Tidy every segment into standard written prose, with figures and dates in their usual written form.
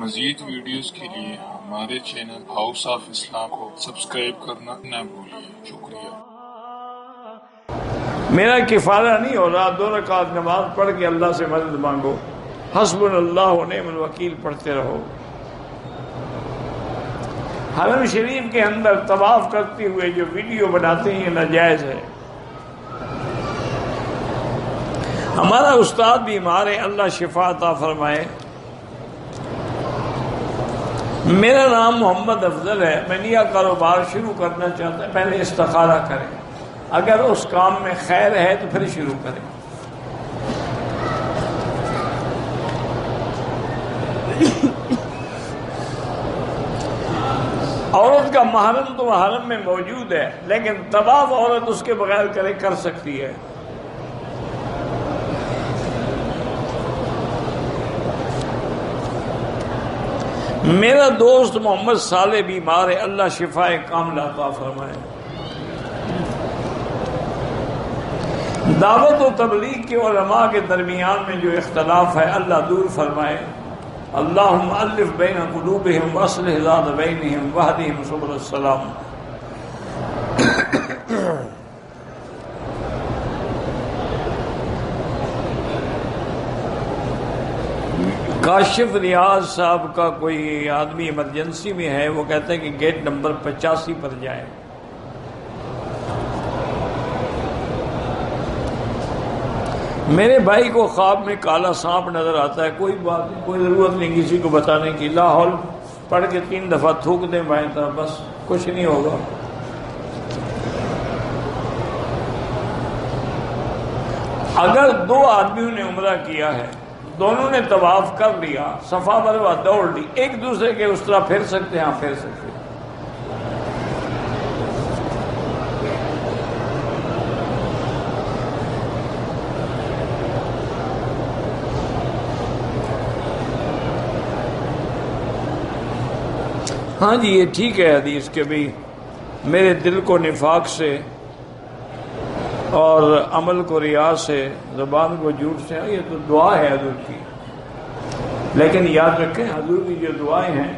مزید ویڈیوز کے لیے ہمارے چینل ہاؤس آف اسلام کو سبسکرائب کرنا نہ بھولیے۔ شکریہ۔ میرا کفایہ نہیں ہو رہا، 2 رکعت نماز پڑھ کے اللہ سے مدد مانگو، حسبنا اللہ و نعم الوکیل پڑھتے رہو۔ حرم شریف کے اندر طواف کرتے ہوئے جو ویڈیو بناتے ہیں یہ ناجائز ہے۔ ہمارا استاد بیمار ہے، اللہ شفا عطا فرمائے۔ میرا نام محمد افضل ہے، میں نیا کاروبار شروع کرنا چاہتا ہوں، پہلے استخارہ کریں، اگر اس کام میں خیر ہے تو پھر شروع کریں۔ عورت کا محرم تو حرم میں موجود ہے، لیکن طواف عورت اس کے بغیر کر سکتی ہے۔ میرا دوست محمد صالح بیمار ہے، اللہ شفا کاملہ عطا فرمائے۔ دعوت و تبلیغ کے علماء کے درمیان میں جو اختلاف ہے اللہ دور فرمائے۔ اللہم الف بین قلوبہم واصلح ذات بینہم واہدہم سبل السلام۔ کاشف ریاض صاحب کا کوئی آدمی ایمرجنسی میں ہے، وہ کہتے ہیں کہ گیٹ نمبر 85 پر جائیں۔ میرے بھائی کو خواب میں کالا سانپ نظر آتا ہے، کوئی بات نہیں، کوئی ضرورت نہیں کسی کو بتانے کی، لا حول پڑھ کے 3 دفعہ تھوک دیں بائیں طرف، بس کچھ نہیں ہوگا۔ اگر 2 آدمیوں نے عمرہ کیا ہے، دونوں نے طواف کر لیا، صفا مروہ دوڑ لی، ایک دوسرے کے اس طرح پھر سکتے ہیں؟ ہاں پھر سکتے ہیں۔ ہاں جی یہ ٹھیک ہے حدیث کے بھی میرے دل کو نفاق سے اور عمل کو ریا سے، زبان کو جھوٹ سے، یہ تو دعا ہے حضور کی، لیکن یاد رکھیں حضور کی جو دعائیں ہیں،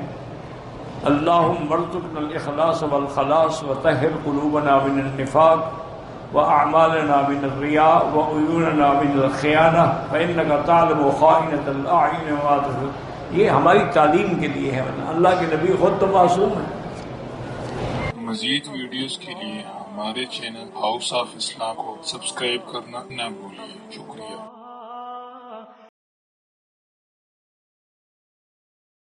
اللہم ارزقنا الاخلاص والخلاص وطہر قلوبنا من النفاق واعمالنا من الرياء وعیوننا من الخیانہ فانک تعلم خائنۃ الاعین وما تخفی، یہ ہماری تعلیم کے لیے ہے، اللہ کے نبی خود تو معصوم ہے۔ مزید ویڈیوز کے لیے ہمارے چینل ہاؤس آف اسلام کو سبسکرائب کرنا نہ بھولیے۔ شکریہ۔